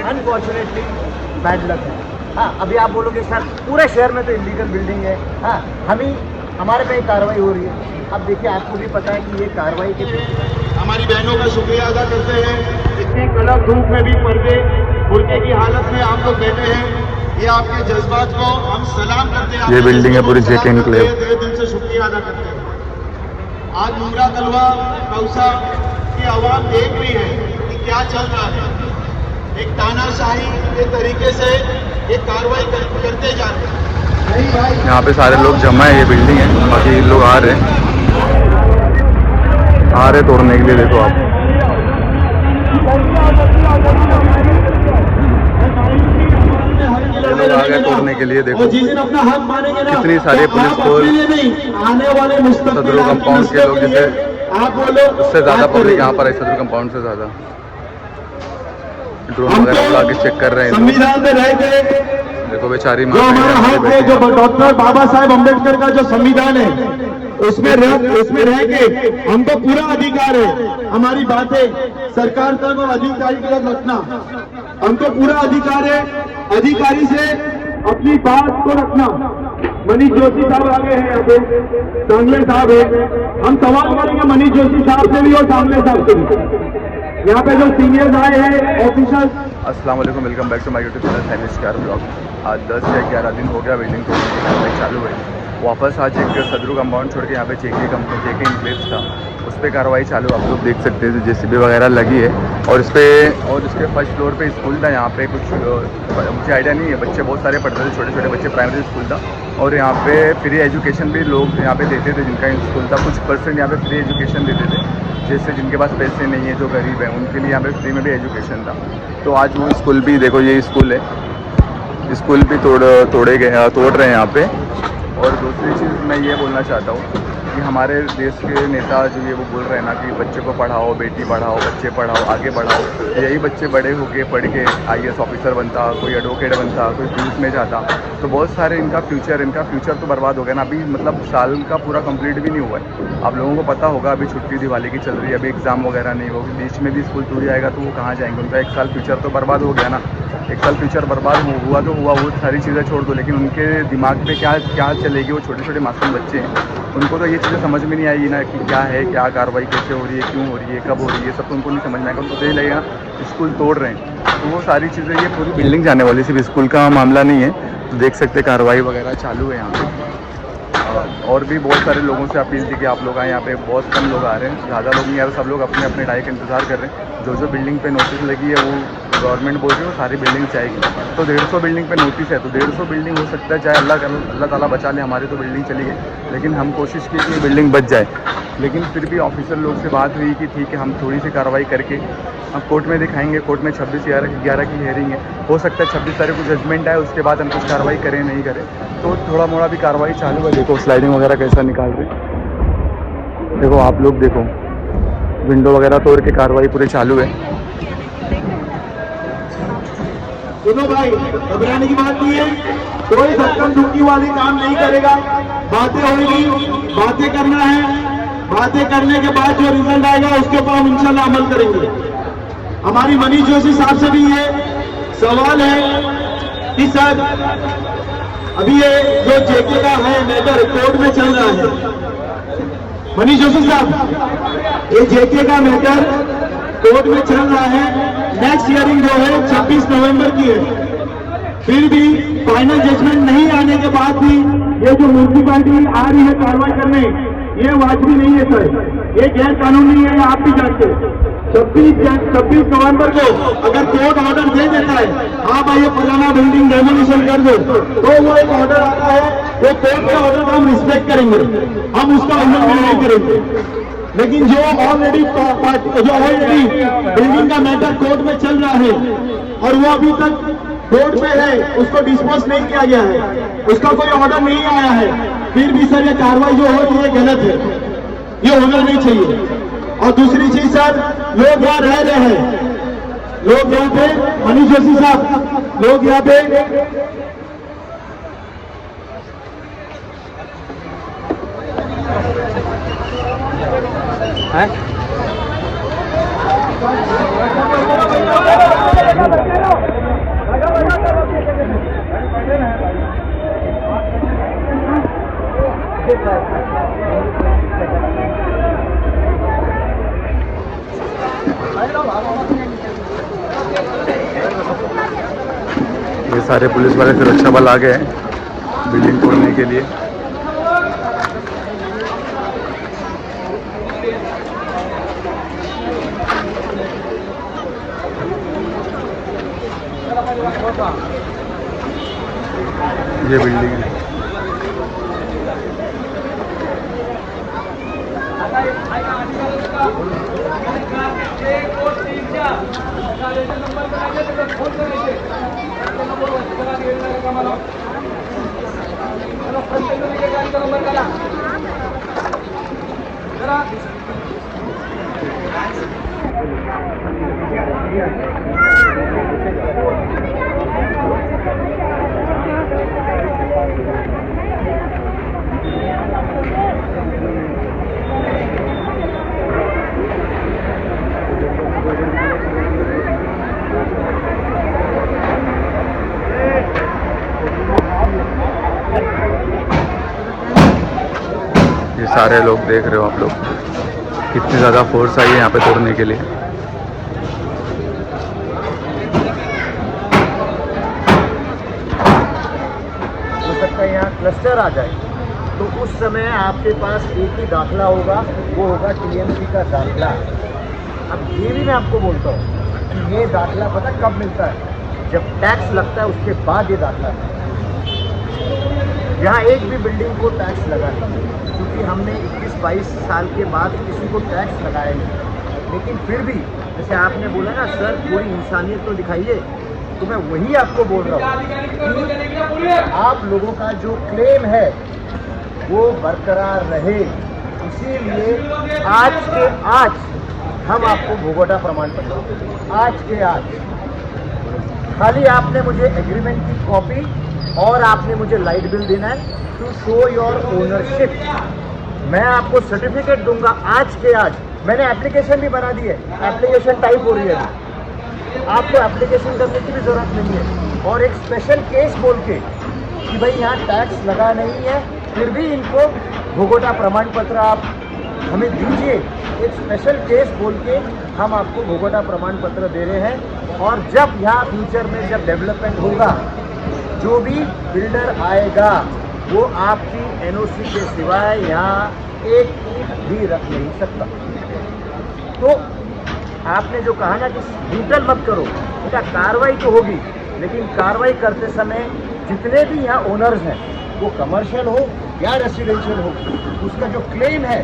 Unfortunately bad luck है। हाँ, अभी आप बोलोगे सर पूरे शहर में तो इलीगल बिल्डिंग है। हाँ, हमारे पे कार्रवाई हो रही है। अब देखिए, आपको भी पता है कि ये कार्रवाई के हमारी बहनों का शुक्रिया अदा करते हैं। इतनी कड़क धूप में भी पर्दे बुर्के की हालत में आप लोग बैठे हैं, ये आपके जज्बात को हम सलाम करते हैं। ये बिल्डिंग है पूरी जेके एनक्लेव। दिल से शुक्रिया अदा करते हैं। आज मुमरा कलवा कौसा की आवाम देख रही है कि क्या चल रहा है। एक तानाशाही के तरीके से ये कार्रवाई करते जा रहे हैं। यहाँ पे सारे लोग जमा है, ये बिल्डिंग है, बाकी लोग आ रहे तोड़ने के लिए। देखो आप, लोग आ गए तोड़ने के लिए। देखो कितनी सारी पुलिस फोर्स, सदर कंपाउंड के लोग, जैसे उससे ज्यादा पब्लिक यहाँ पर है, सदर कंपाउंड से ज्यादा। ड्रोन वगैरह लगा के चेक कर रहे हैं। संविधान में रह गए, देखो बेचारी जो हमारा हक है, जो डॉक्टर बाबा साहेब अम्बेडकर का जो संविधान है, उसमें रह के हमको पूरा अधिकार है हमारी बातें सरकार तक और अधिकारी तक रखना। हमको पूरा अधिकार है अधिकारी से अपनी बात को रखना। मनीष जोशी साहब आगे हैं, यहाँ पे सांगले साहब है। हम सवाल करेंगे मनीष जोशी साहब से भी और सांगले साहब से भी। यहाँ पे जो सीनियर्स आए हैं ऑफिसर्स। अस्सलाम वालेकुम, welcome back to my YouTube channel family star blog. आज 10 या 11 दिन हो गया बिल्डिंग तोड़ने की चालू है। वापस आज एक सदरू कंपाउंड छोड़ के यहाँ पे जेके इनक्लेव था, उस पर कार्रवाई चालू। आप लोग देख सकते हैं जेसीबी वगैरह लगी है। और इसके फर्स्ट फ्लोर पे स्कूल था। यहाँ पे कुछ मुझे आइडिया नहीं है, बच्चे बहुत सारे पढ़ते थे, छोटे छोटे बच्चे, प्राइमरी स्कूल था। और यहाँ पे फ्री एजुकेशन भी लोग यहाँ पे देते थे, जिनका स्कूल था। कुछ परसेंट यहाँ पे फ्री एजुकेशन देते थे, जैसे जिनके पास पैसे नहीं है, जो गरीब है, उनके लिए यहाँ पे फ्री में भी एजुकेशन था। तो आज वो स्कूल भी, देखो ये स्कूल है, स्कूल भी तोड़ रहे हैं यहाँ पे। और दूसरी चीज़ मैं ये बोलना चाहता हूँ कि हमारे देश के नेता जो ये वो बोल रहे हैं ना कि बच्चे को पढ़ाओ, बेटी पढ़ाओ, बच्चे पढ़ाओ, आगे बढ़ाओ। यही बच्चे बड़े होके पढ़ के IAS ऑफिसर बनता, कोई एडवोकेट बनता, कोई पुलिस में जाता, तो बहुत सारे इनका फ्यूचर तो बर्बाद हो गया ना। अभी मतलब साल का पूरा कंप्लीट भी नहीं हुआ है। आप लोगों को पता होगा, अभी छुट्टी दिवाली की चल रही है, अभी एग्ज़ाम वगैरह नहीं होगी, बीच में भी स्कूल टूट जाएगा तो वो कहाँ जाएंगे। उनका एक साल फ्यूचर तो बर्बाद हो गया ना। एक साल फ्यूचर बर्बाद हुआ तो हुआ, वो सारी चीज़ें छोड़ दो, लेकिन उनके दिमाग पे क्या चलेगी। वो छोटे छोटे मासूम बच्चे हैं, उनको तो ये चीज़ें समझ में नहीं आएगी ना कि क्या है, क्या कार्रवाई कैसे हो रही है, क्यों हो रही है, कब हो रही है, सब तो उनको नहीं समझ में आएगा। उनको तो यही लगेगा स्कूल तोड़ रहे हैं, तो वो सारी चीज़ें, ये पूरी बिल्डिंग जाने वाली, सिर्फ स्कूल का मामला नहीं है। तो देख सकते कार्रवाई वगैरह चालू है यहाँ पे। और भी बहुत सारे लोगों से अपील थी कि आप लोग आए। यहाँ पे बहुत कम लोग आ रहे हैं, ज़्यादा लोग नहीं आ रहे, सब लोग अपने अपने टाइम का इंतज़ार कर रहे हैं। जो बिल्डिंग पे नोटिस लगी है वो गवर्नमेंट बोल रही है वो सारी बिल्डिंग जाएगी। तो 150 बिल्डिंग पे नोटिस है, तो 150 बिल्डिंग हो सकता है, चाहे अल्लाह ताला बचा ले, हमारी तो बिल्डिंग चली गई, लेकिन हम कोशिश की कि बिल्डिंग बच जाए। लेकिन फिर भी ऑफिसर लोग से बात हुई कि ठीक है, हम थोड़ी सी कार्रवाई करके हम कोर्ट में दिखाएंगे। कोर्ट में 26/11 की हेयरिंग है, हो सकता है 26 तारीख को जजमेंट आए, उसके बाद हम कुछ कार्रवाई करें नहीं करें। तो थोड़ा मोड़ा भी कार्रवाई चालू है। देखो स्लाइडिंग वगैरह कैसा निकाल रहे, देखो आप लोग, देखो विंडो वगैरह तोड़ के कार्रवाई पूरी चालू है। सुनो भाई, घबराने की बात नहीं है, कोई धक्का धुक्की वाली काम नहीं करेगा। बातें होगी, बातें करना है, बातें करने के बाद जो रिजल्ट आएगा उसके ऊपर हम इंशाल्लाह अमल करेंगे। हमारी मनीष जोशी साहब से भी ये सवाल है कि सर अभी ये जो जेके का है मैटर कोर्ट में चल रहा है, मनीष जोशी साहब ये जेके का मैटर कोर्ट में चल रहा है। नेक्स्ट हियरिंग जो है 26 नवंबर की है। फिर भी फाइनल जजमेंट नहीं आने के बाद भी ये जो म्यूनसिपैलिटी आ रही है कार्रवाई करने, ये वाजिब नहीं है सर, ये गैर कानूनी है, आप भी जानते हैं। 26 नवंबर को अगर कोर्ट ऑर्डर दे देता है, हाँ भाई ये फलाना बिल्डिंग डेमोलिशन कर दो, तो वो एक ऑर्डर आता है, वो कोर्ट का ऑर्डर हम रिस्पेक्ट करेंगे, हम उसका उल्लंघन नहीं करेंगे। लेकिन जो ऑलरेडी बिल्डिंग का मैटर कोर्ट में चल रहा है और वो अभी तक कोर्ट में है, उसको डिस्पोज नहीं किया गया है, उसका कोई ऑर्डर नहीं आया है, फिर भी सर ये कार्रवाई जो हो रही है गलत है, ये होना नहीं चाहिए। और दूसरी चीज सर, लोग यहाँ रह रहे हैं, लोग यहाँ पे मनीष जोशी साहब, लोग यहाँ पे ये सारे पुलिस वाले सुरक्षा बल आ गए हैं बिल्डिंग तोड़ने के लिए। ये बिल्डिंग है। ये सारे लोग देख रहे हो आप लोग, कितनी ज़्यादा फोर्स आई है यहाँ पे तोड़ने के लिए। हो सकता है यहाँ क्लस्टर आ जाए, तो उस समय आपके पास एक ही दाखला होगा, वो होगा टीएमसी का दाखला। अब ये भी मैं आपको बोलता हूँ कि ये दाखला पता कब मिलता है? जब टैक्स लगता है उसके बाद ये दाखला है। यहाँ एक भी बिल्डिंग को टैक्स लगा नहीं, क्योंकि हमने 21-22 साल के बाद किसी को टैक्स लगाया नहीं। लेकिन फिर भी जैसे आपने बोला ना सर पूरी इंसानियत तो दिखाइए, तो मैं वही आपको बोल रहा हूँ कि आप लोगों का जो क्लेम है वो बरकरार रहे। इसीलिए आज के आज हम आपको भोगोटा प्रमाण पत्र, आज के आज खाली आपने मुझे एग्रीमेंट की कॉपी और आपने मुझे लाइट बिल देना है टू शो योर ओनरशिप। मैं आपको सर्टिफिकेट दूंगा आज के आज। मैंने एप्लीकेशन भी बना दी है, एप्लीकेशन टाइप हो रही है अभी। आपको एप्लीकेशन करने की भी ज़रूरत नहीं है, और एक स्पेशल केस बोल के कि भाई यहाँ टैक्स लगा नहीं है, फिर भी इनको भोगोटा प्रमाण पत्र आप हमें दीजिए। एक स्पेशल केस बोल के हम आपको भोगोटा प्रमाण पत्र दे रहे हैं। और जब यहाँ फ्यूचर में जब डेवलपमेंट होगा, जो भी बिल्डर आएगा वो आपकी एनओसी के सिवाय यहाँ एक ईंट भी रख नहीं सकता। तो आपने जो कहा ना कि ब्रूटल मत करो, बेटा कार्रवाई तो होगी, लेकिन कार्रवाई करते समय जितने भी यहाँ ओनर्स हैं, वो कमर्शियल हो या रेसिडेंशियल हो, उसका जो क्लेम है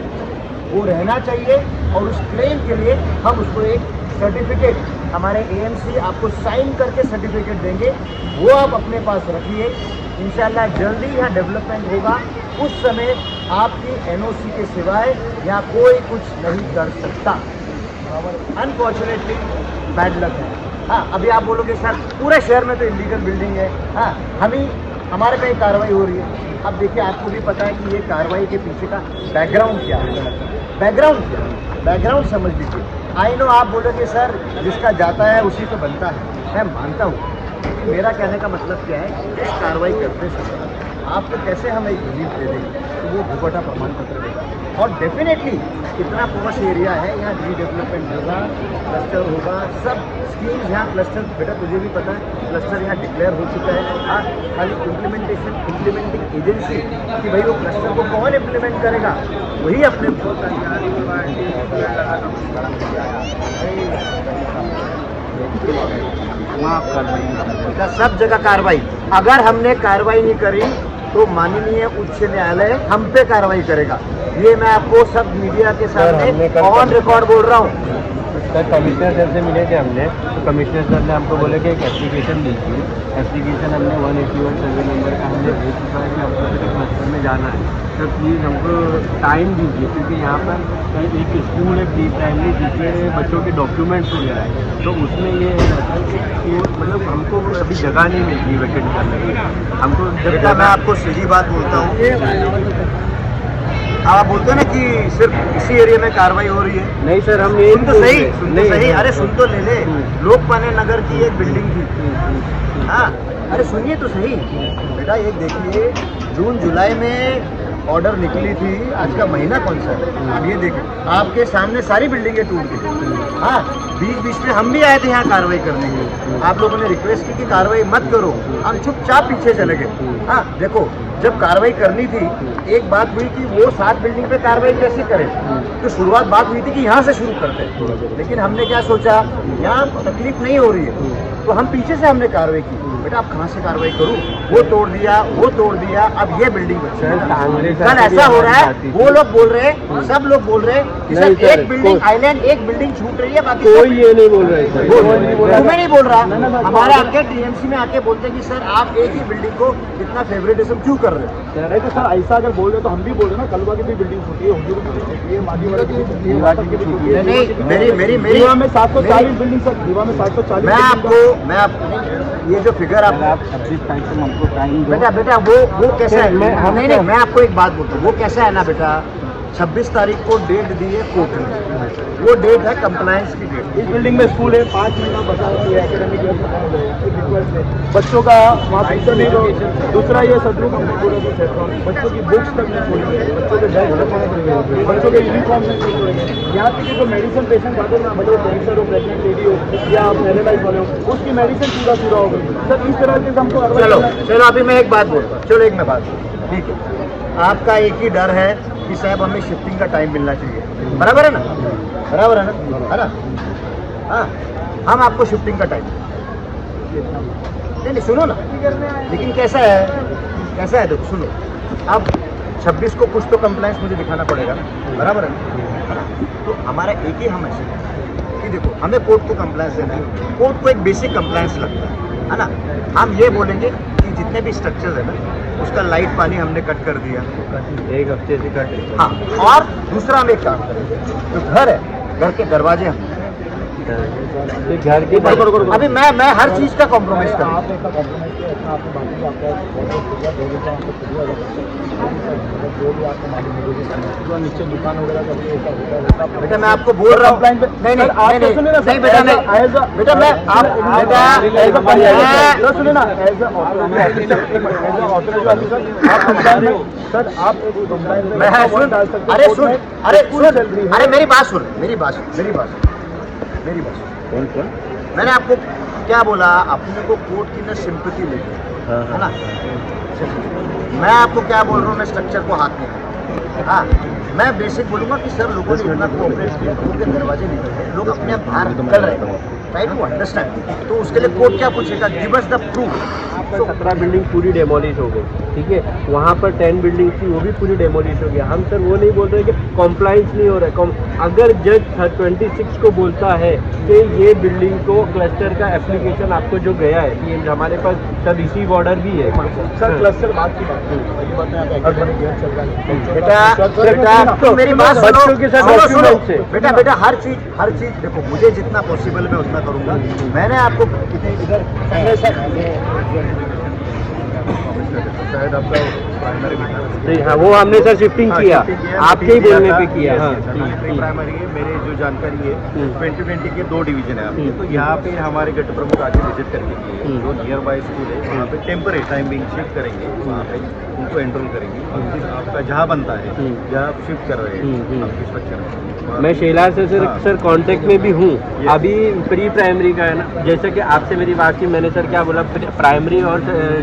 वो रहना चाहिए। और उस क्लेम के लिए हम उसको एक सर्टिफिकेट, हमारे एएमसी आपको साइन करके सर्टिफिकेट देंगे, वो आप अपने पास रखिए। इंशाल्लाह जल्दी यहाँ डेवलपमेंट होगा, उस समय आपकी एनओसी के सिवाय यहाँ कोई कुछ नहीं कर सकता। अनफॉर्चुनेटली बैड लक है। हाँ, अभी आप बोलोगे सर पूरे शहर में तो इलीगल बिल्डिंग है, हाँ हमारे पे कार्रवाई हो रही है। अब देखिए आपको भी पता है कि ये कार्रवाई के पीछे का बैकग्राउंड क्या है, बैकग्राउंड समझ लीजिए। आई नो आप बोलोगे सर जिसका जाता है उसी को बनता है, मैं मानता हूँ। मेरा कहने का मतलब क्या है, इस कार्रवाई करते समय आपको कैसे हम एक रिलीफ दे देंगे, तो वो भोगोटा प्रमाण पत्र देगा। और डेफिनेटली इतना पॉश एरिया है, यहाँ रीडेवलपमेंट होगा, क्लस्टर होगा, सब स्कीम्स यहाँ क्लस्टर, बेटा तुझे भी पता है क्लस्टर यहाँ डिक्लेयर हो चुका है। हाँ, खाली इम्प्लीमेंटिंग एजेंसी कि भाई वो क्लस्टर को कौन इम्प्लीमेंट करेगा, वही अपने सब जगह कार्रवाई। अगर हमने कार्रवाई नहीं करी तो माननीय उच्च न्यायालय हम पे कार्रवाई करेगा। ये मैं आपको सब मीडिया के सामने ऑन रिकॉर्ड बोल रहा हूँ। सर कमिश्नर सर से मिले थे हमने, तो कमिश्नर सर ने हमको बोले कि एक एप्लीकेशन दीजिए। एप्लीकेशन हमने 181 सर्वे नंबर का हमने भेज चुका है कि हमको सिर्फ क्लस्टर में जाना है। सर प्लीज़ हमको टाइम दीजिए, क्योंकि यहाँ पर एक स्कूल है प्री प्राइमरी जिसमें बच्चों के डॉक्यूमेंट्स वगैरह है, तो उसमें ये रहता है कि मतलब हमको अभी जगह नहीं मिल रही वेकेट करने की। हमको मैं आपको सीधी बात बोलता हूँ, आप बोलते हो ना कि सिर्फ इसी एरिया में कार्रवाई हो रही है। नहीं सर, हम ये सुन तो सही, सुन तो सही, अरे सुन तो ले ले। लोकमान्य नगर की एक बिल्डिंग थी, हाँ, अरे सुनिए तो सही बेटा, एक देखिए जून जुलाई में ऑर्डर निकली थी, आज का महीना कौन सा है, अब ये देखिए आपके सामने सारी बिल्डिंगें टूट गई। हाँ, बीच में हम भी आए थे यहाँ कार्रवाई करने के लिए, आप लोगों ने रिक्वेस्ट की कि कार्रवाई मत करो, हम चुपचाप पीछे चले गए। हाँ देखो, जब कार्रवाई करनी थी, एक बात हुई कि वो 7 बिल्डिंग पे कार्रवाई कैसे करें, तो शुरुआत बात हुई थी कि यहाँ से शुरू करते, लेकिन हमने क्या सोचा, यहाँ तकलीफ नहीं हो रही है, तो हम पीछे से हमने कार्रवाई की। बेटा आप कहाँ से कार्रवाई करूँ, वो तोड़ दिया, अब ये बिल्डिंग बची है। कल ऐसा हो रहा है, वो लोग बोल रहे हैं, सब लोग बोल रहे हैं कि सर एक बिल्डिंग आइलैंड, एक बिल्डिंग छूट रही है, बाकी कोई ये नहीं बोल रहा है सर, तुम्हें नहीं बोल रहा, हमारे आके टीएमसी में आके बोलते हैं कि सर आप एक ही बिल्डिंग को इतना फेवरेटिज्म क्यों कर रहे हो। नहीं तो सर ऐसा अगर बोल रहे तो हम भी बोल रहे ना, कलवा की भी बिल्डिंग छूटी है, हुजूर की भी छूटी है, माजीवाड़ा की भी छूटी है, वाटर की भी छूटी है। नहीं मेरी दीवा में 740 बिल्डिंग सर, दीवा में 740। मैं आपको ये जो फिगर आप 26 तारीख से हमको टाइम बेटा वो कैसा है, नहीं मैं आपको एक बात बोलता हूँ, वो कैसा है ना बेटा, 26 तारीख को डेट दी है कोर्ट ने, वो डेट है कंप्लायंस की डेट। इस बिल्डिंग में स्कूल है, 5 महीना बचा है, एकेडमिक ईयर खत्म हो गया, बच्चों का वहाँ फीचर नहीं हो। दूसरा ये सदरू कंपनी बोले तो बच्चों की बुक्स तक नहीं छोड़ेंगे, बच्चों के बैग खत्म होंगे, बच्चों के यूनिफॉर्म नहीं छोड़ेंगे। यहाँ तक कि जो मेडिसिन पेशेंट आते हैं ना, भले कैंसर हो, प्रेगनेंट लेडी हो या पैरालाइज वाले हो, उसकी मेडिसिन पूरा हो गई सर। इस तरह के हमको चलो अभी मैं एक बात बोलता हूँ, चलो एक मैं बात बोलता हूँ, ठीक है, आपका एक ही डर है कि साहब हमें शिफ्टिंग का टाइम मिलना चाहिए, बराबर है ना, बराबर है ना, हाँ, हम आपको शिफ्टिंग का टाइम नहीं सुनो ना, लेकिन कैसा है देखो सुनो, अब 26 को कुछ तो कंप्लायंस मुझे दिखाना पड़ेगा ना, बराबर है ना, तो हमारा एक ही हम ऐसे कि देखो हमें कोर्ट को कंप्लायंस देना है, कोर्ट को एक बेसिक कंप्लायंस लगता है ना, हम ये बोलेंगे कि जितने भी स्ट्रक्चर्स है ना, उसका लाइट पानी हमने कट कर दिया, 1 हफ्ते से कट। हाँ, और दूसरा हम एक काम करेंगे, जो घर है, घर के दरवाजे हम घर के अभी मैं हर चीज का कॉम्प्रोमाइज कर नीचे दुकान वगैरह बेटा, मैं आपको बोल रहा हूँ, नहीं बेटा मैं सुनिए ना, सर आप अरे मेरी बात सुन, मैंने आपको क्या बोला, अपने को कोर्ट की ना सिंपैथी लेके, है ना, मैं आपको क्या बोल रहा हूँ, मैं स्ट्रक्चर को हाथ नहीं, हाँ, मैं बेसिक बोलूँगा कि सर लोगों ने इतना कोऑपरेट किया, लोगों के दरवाजे नहीं करते, लोग अपने आप बाहर निकल रहे हैं, ट्राई टू अंडरस्टैंड, तो उसके लिए कोर्ट क्या पूछेगा, give us the proof. 17 building पूरी डेमोलिश हो गई, ठीक है, वहाँ पर 10 बिल्डिंग थी, वो भी पूरी डेमोलिश हो गया। हम सर वो नहीं बोल रहे कि कॉम्प्लाइंस नहीं हो रहा है, अगर जज 26 को बोलता है कि ये बिल्डिंग को क्लस्टर का एप्लीकेशन आपको जो गया है, ये हमारे पास सब रिसीव ऑर्डर भी है सर, क्लस्टर बात की बात बेटा मेरी बात बच्चों के साथ डॉक्यूमेंट से बेटा हर चीज देखो, मुझे जितना पॉसिबल मैं उतना करूंगा। मैंने आपको शायद आपका प्राइमरी नहीं, हाँ वो हमने सर शिफ्टिंग किया, आपके ही बोलने पे किया। हाँ प्री प्राइमरी है, मेरे जो जानकारी है 2020 के 2 डिवीजन है आपके, तो यहाँ पे हमारे गट प्रमुख आके विजिट करके गए, जो नियर बाय स्कूल है वहाँ पे टेम्परेरी टाइम बिंग शिफ्ट करेंगे, वहाँ पे उनको एनरोल करेंगे, और आपका जहाँ बनता है जहाँ आप शिफ्ट कर रहे हैं आपके स्ट्रक्चर में। मैं शैला से सर कांटेक्ट में भी हूँ, अभी प्री प्राइमरी का है ना, जैसे कि आपसे मेरी बात की, मैंने सर क्या बोला, प्राइमरी और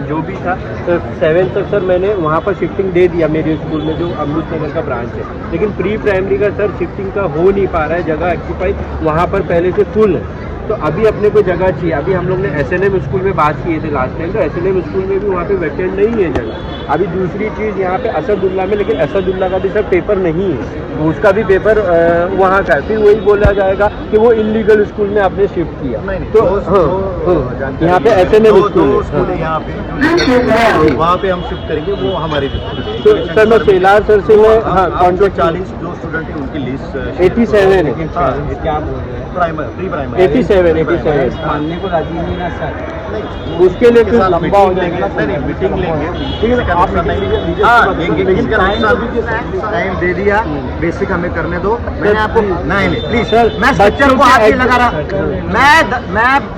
जो भी था 7 तक सर मैंने वहाँ पर शिफ्टिंग दे दिया मेरे स्कूल में जो अमृत नगर का ब्रांच है, लेकिन प्री प्राइमरी का सर शिफ्टिंग का हो नहीं पा रहा है, जगह एक्यूपाई वहाँ पर पहले से फुल है, तो अभी अपने को जगह चाहिए। अभी हम लोग ने SNM स्कूल में बात किए थे लास्ट टाइम, तो SNM स्कूल में भी वहाँ पे वैकेंट नहीं है जगह। अभी दूसरी चीज़ यहाँ पे असदुल्ला में, लेकिन असदुल्ला का भी सर पेपर नहीं है, तो उसका भी पेपर वहाँ का है, फिर वही बोला जाएगा कि वो इलीगल स्कूल में आपने शिफ्ट किया। तो यहाँ पे SNM स्कूल है, यहाँ पे वहाँ पे हम शिफ्ट करेंगे, वो हमारे तो सर मैं शैलार सर से मैं कॉन्टेक्ट 40 जो स्टूडेंट है उनकी लिस्ट 87 है, क्या बोल रहे हैं, प्री प्राइमरी 87 मानने को राजी नहीं ना सर, उसके लिए के फिर साथ लंबा हो मीटिंग जाएगा लेंगे। नहीं मीटिंग लेंगे। ठीक है, आप मीटिंग लीजिए, हाँ, लेकिन लेकिन टाइम टाइम दे दिया, बेसिक हमें करने दो। मैंने आपको नहीं प्लीज सर, मैं स्ट्रक्चर बच्चों को के हाथ नहीं एड- लगा रहा,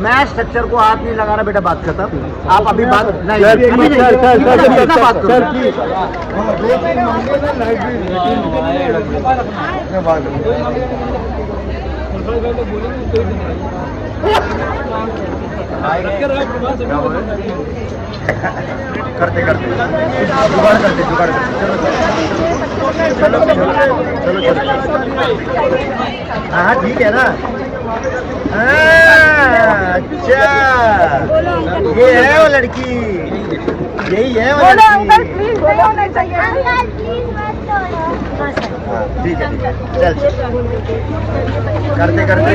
मैं स्ट्रक्चर को हाथ नहीं लगा रहा बेटा, बात खत्म। आप अभी बात नहीं सर, अभी नहीं, सर, सर, सर, सर, कितना बात सर, करो? प्लीज। करते करते जुगाड़ करते चलो चलो चलो हाँ ठीक है ना। हाँ, अच्छा ये है वो लड़की, यही है वो बोलो अंकल लड़की। प्लीज नहीं होने चाहिए। हाँ, ठीक है चल करते करते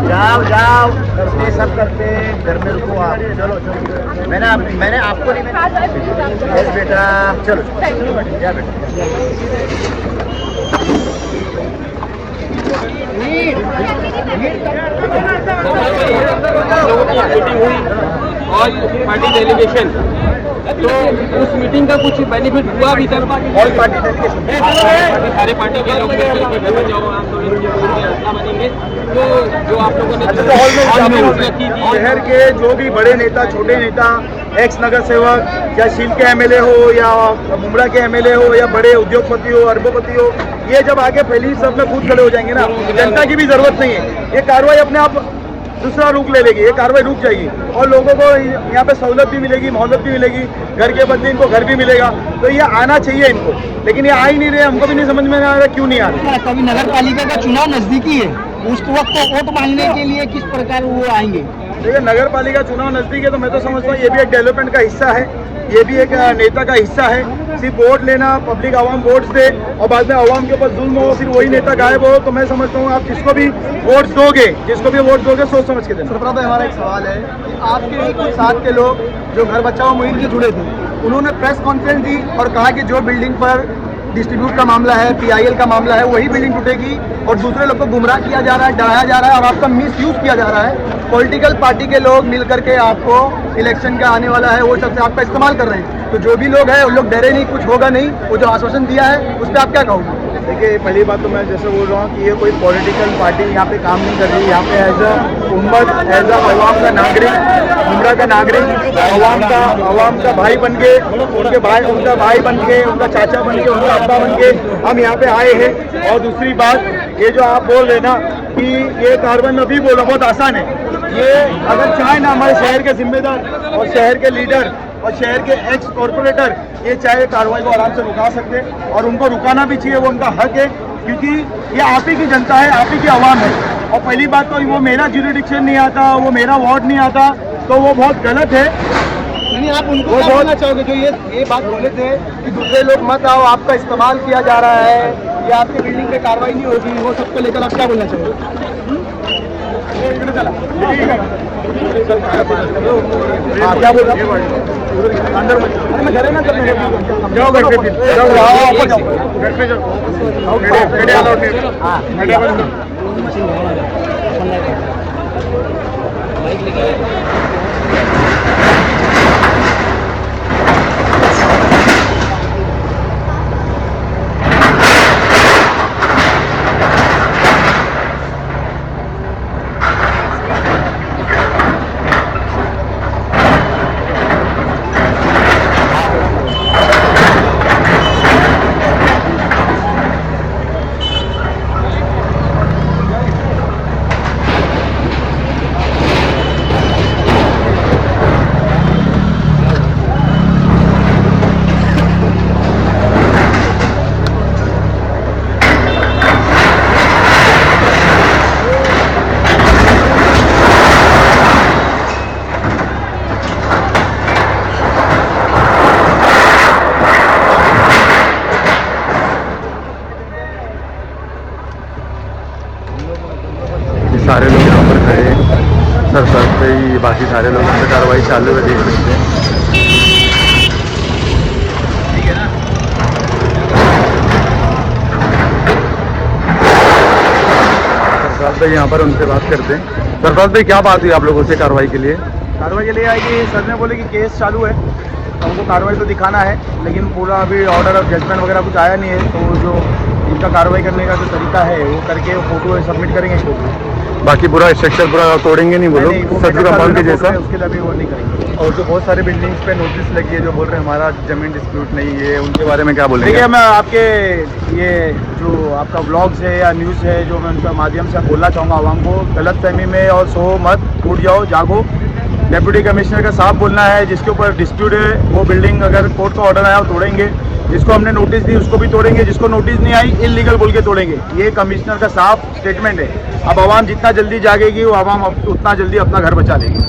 जाओ जाओ करते सब करते घर में रुको आप। चलो चलो मैंने आपको नहीं यस बेटा चलो जा बेटा। और पार्टी डेलीगेशन, तो उस मीटिंग का कुछ बेनिफिट हुआ अभी तक? ऑल पार्टी डेलीगेशन सारे पार्टी के लोग मिलकर के घर जाओ, आप लोग रास्ता बनेंगे, तो जो आप लोगों ने हॉल में घोषणा की थी, शहर के जो भी बड़े नेता, छोटे नेता, एक्स नगर सेवक या शील के एमएलए हो या मुमड़ा के एमएलए हो या बड़े उद्योगपति हो, अरबपति हो, ये जब आगे फैली सब में खुद खड़े हो जाएंगे ना, जनता की भी जरूरत नहीं है। ये कार्रवाई अपने आप दूसरा रुख ले लेगी, ये कार्रवाई रुक जाएगी और लोगों को यहाँ पे सहूलत भी मिलेगी, मोहल्लत भी मिलेगी, घर के बदले इनको घर भी मिलेगा। तो ये आना चाहिए इनको, लेकिन ये आ ही नहीं रहे। हमको भी नहीं समझ में आ रहा क्यों नहीं आ रहे। कभी नगर पालिका का चुनाव नजदीकी है, उस वक्त वोट मांगने के लिए किस प्रकार वो आएंगे? देखिए नगर पालिका चुनाव नजदीक है तो मैं तो समझता हूँ ये भी एक डेवलपमेंट का हिस्सा है, ये भी एक नेता का हिस्सा है। सिर्फ वोट लेना, पब्लिक आवाम वोट दे और बाद में आवाम के ऊपर जुल्म हो, फिर वही नेता गायब हो, तो मैं समझता हूँ आप जिसको भी वोट दोगे, सोच समझ के देना। सरफराज भाई, हमारा एक सवाल है कि आपके ही कुछ साथ के लोग जो घर बचाओ मुहिम से जुड़े थे, उन्होंने प्रेस कॉन्फ्रेंस दी और कहा कि जो बिल्डिंग पर डिस्ट्रीब्यूट का मामला है, PIL का मामला है, वही बिल्डिंग टूटेगी और दूसरे लोग को गुमराह किया जा रहा है, डराया जा रहा है और आपका मिस यूज किया जा रहा है। पॉलिटिकल पार्टी के लोग मिल करके आपको इलेक्शन का आने वाला है वो सबसे आपका इस्तेमाल कर रहे हैं। तो जो भी लोग हैं उन लोग डरे नहीं, कुछ होगा नहीं, वो जो आश्वासन दिया है उस पर आप क्या कहोगे? देखिए पहली बात तो मैं जैसे बोल रहा हूँ कि ये कोई पॉलिटिकल पार्टी यहाँ पे काम नहीं कर रही। यहाँ पे एज अ उम्मत, एज अ अवाम का नागरिक, उम्रा का नागरिक, अवाम का भाई बन के, उनका भाई बन के, उनका चाचा बन के, उनका अब्बा बन के हम यहाँ पे आए हैं। और दूसरी बात, ये जो आप बोल रहे ना कि ये कार्बन अभी बोला बहुत आसान है, ये अगर चाहे ना हमारे शहर के जिम्मेदार और शहर के लीडर और शहर के एक्स कॉर्पोरेटर, ये चाहे कार्रवाई को आराम से रुका सकते और उनको रुकाना भी चाहिए, वो उनका हक है, क्योंकि ये आप ही की जनता है, आप ही की आवाम है। और पहली बात तो वो मेरा ज्यूरिडिक्शन नहीं आता, वो मेरा वार्ड नहीं आता, तो वो बहुत गलत है। यानी आप उनको क्या बोलना चाहोगे जो ये बात बोले थे कि दूसरे लोग मत आओ, आपका इस्तेमाल किया जा रहा है या आपकी बिल्डिंग पे कार्रवाई नहीं होगी, वो सबको लेकर आप क्या बोलना चाहोगे? हाँ क्या बोल रहा हूँ? अंदर मैं घर है ना, जाओ घर पे, घर पे सारे लोग यहाँ पर खड़े हैं, सर पे ही बाकी सारे लोग यहाँ पे कार्रवाई चालू है, देख सकते हैं। सरफराज भाई यहाँ पर उनसे बात करते हैं। सरफराज भाई क्या बात हुई आप लोगों से कार्रवाई के लिए? कार्रवाई के लिए आएगी। सर ने बोले कि केस चालू है, तो हमको कार्रवाई तो दिखाना है, लेकिन पूरा अभी ऑर्डर ऑफ जजमेंट वगैरह कुछ आया नहीं है। तो जो इनका कार्रवाई करने का जो तरीका है वो करके वो फोटो सबमिट करेंगे कोर्ट में। बाकी पूरा स्ट्रक्चर पूरा तोड़ेंगे नहीं वो लोग, वो सदरू कंपाउंड के जैसा। उसके लिए अभी वो नहीं करेंगे। और जो बहुत सारे बिल्डिंग्स पे नोटिस लगी है जो बोल रहे हैं हमारा जमीन डिस्प्यूट नहीं है, उनके बारे में क्या बोलेंगे? देखिए, मैं आपके ये जो आपका ब्लॉग्स है या न्यूज़ है जो मैं उनके माध्यम से बोलना चाहूँगा आवाम को, गलत फहमी में और सो मत, टूट जाओ, जागो। डेप्यूटी कमिश्नर का साफ बोलना है, जिसके ऊपर डिस्प्यूट है वो बिल्डिंग अगर कोर्ट का ऑर्डर आया वो तोड़ेंगे, जिसको हमने नोटिस दी उसको भी तोड़ेंगे, जिसको नोटिस नहीं आई इलीगल बोल के तोड़ेंगे। ये कमिश्नर का साफ स्टेटमेंट है। अब आवाम जितना जल्दी जागेगी वो आवाम उतना जल्दी अपना घर बचा लेगी।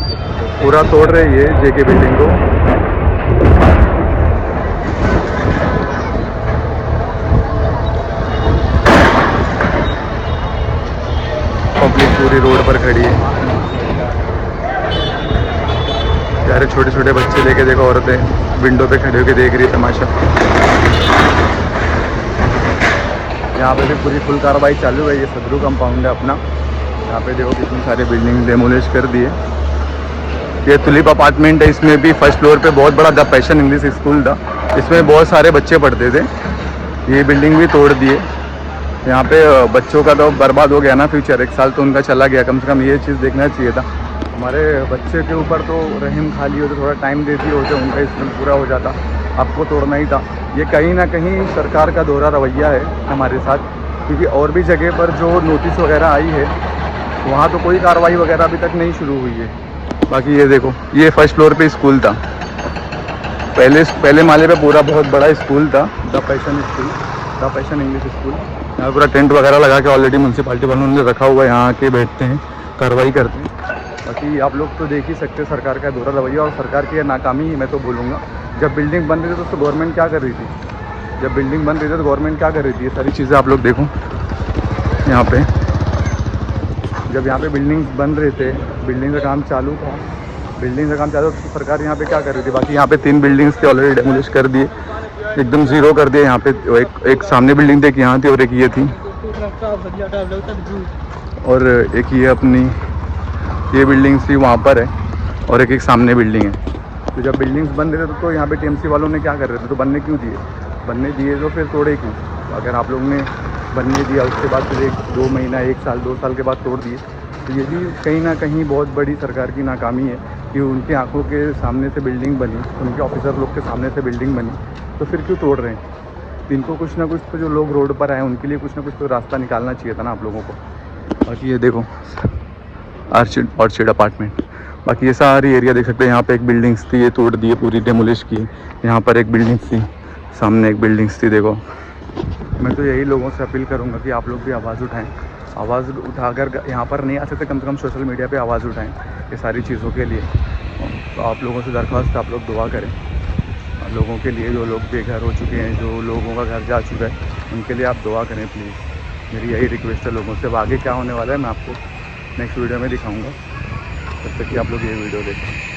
पूरा तोड़ रहे ये जेके बिल्डिंग को। पब्लिक पूरी रोड पर खड़ी है यार, छोटे छोटे बच्चे लेके देखो, औरतें विंडो पे खड़े होकर देख रही है तमाशा। यहाँ पे भी पूरी फुल कार्रवाई चालू है। ये सदरू कंपाउंड है अपना, यहाँ पे देखो कितनी सारी बिल्डिंग डेमोलिश कर दिए। ये तुलिप अपार्टमेंट है, इसमें भी फर्स्ट फ्लोर पे बहुत बड़ा द पैशन इंग्लिश स्कूल था, इसमें बहुत सारे बच्चे पढ़ते थे। ये बिल्डिंग भी तोड़ दिए। यहाँ पे बच्चों का तो बर्बाद हो गया ना फ्यूचर, 1 साल तो उनका चला गया। कम से कम ये चीज़ देखना चाहिए था। हमारे बच्चे के ऊपर तो रहम खाली होते, थोड़ा टाइम देती होते, उनका स्कूल पूरा हो जाता, आपको तोड़ना ही था। ये कहीं ना कहीं सरकार का दोहरा रवैया है हमारे साथ, क्योंकि और भी जगह पर जो नोटिस वगैरह आई है वहाँ तो कोई कार्रवाई वगैरह अभी तक नहीं शुरू हुई है। बाकी ये देखो, ये फर्स्ट फ्लोर पे स्कूल था, पहले माले पे पूरा बहुत बड़ा स्कूल था, the passion school, the passion English school. यहाँ पूरा टेंट वगैरह लगा के ऑलरेडी म्यूनसिपालिटी वालों ने रखा हुआ है, यहाँ आके बैठते हैं, कार्रवाई करते हैं। बाकी आप लोग तो देख ही सकते हैं सरकार का दोहरा रवैया और सरकार की नाकामी ही मैं तो बोलूँगा। जब बिल्डिंग बन रही थी तो गवर्नमेंट क्या कर रही थी? जब बिल्डिंग बन रही थी तो गवर्नमेंट क्या कर रही थी? ये सारी चीज़ें आप लोग देखो यहाँ पे। जब यहाँ पे बिल्डिंग्स बन रहे थे, बिल्डिंग का काम चालू था, तो सरकार यहाँ पे क्या कर रही थी? बाकी यहाँ पे 3 बिल्डिंग्स थे ऑलरेडी डेमोलिश कर दिए, एकदम ज़ीरो कर दिए। यहाँ पे एक सामने बिल्डिंग थी, एक यहाँ थी और एक ये थी, और एक ये अपनी ये बिल्डिंग्स थी वहाँ पर है, और एक सामने बिल्डिंग है। तो जब बिल्डिंग्स बन रहे थे तो यहाँ पे टीएमसी वालों ने क्या कर रहे थे? तो बनने क्यों दिए? बनने दिए तो फिर तोड़े क्यों? अगर आप लोगों ने बनने दिया उसके बाद फिर 1-2 महीना, 1 साल, 2 साल के बाद तोड़ दिए, तो ये भी कहीं ना कहीं बहुत बड़ी सरकार की नाकामी है कि उनकी आंखों के सामने से बिल्डिंग बनी, उनके ऑफिसर लोग के सामने से बिल्डिंग बनी, तो फिर क्यों तोड़ रहे हैं? इनको कुछ ना कुछ तो, जो लोग रोड पर आए उनके लिए कुछ ना कुछ तो रास्ता निकालना चाहिए था ना आप लोगों को। बाकी ये देखो ऑर्चिड अपार्टमेंट, बाकी ये सारी एरिया देख सकते हैं। यहाँ पे एक बिल्डिंग्स थी, ये तोड़ दिए, पूरी डेमोलिश की। यहाँ पर एक बिल्डिंग्स थी, सामने एक बिल्डिंग्स थी, देखो। मैं तो यही लोगों से अपील करूँगा कि आप लोग भी आवाज़ उठाएं। आवाज़ उठाकर यहाँ पर नहीं आ सकते, कम से कम सोशल मीडिया पे आवाज़ उठाएं ये सारी चीज़ों के लिए। तो आप लोगों से दरख्वास्त, आप लोग दुआ करें लोगों के लिए, जो लोग बेघर हो चुके हैं, जो लोगों का घर जा चुका है, उनके लिए आप दुआ करें प्लीज़। मेरी यही रिक्वेस्ट है लोगों से। आगे क्या होने वाला है मैं आपको नेक्स्ट वीडियो में दिखाऊँगा, तब तक कि आप लोग ये वीडियो देखें।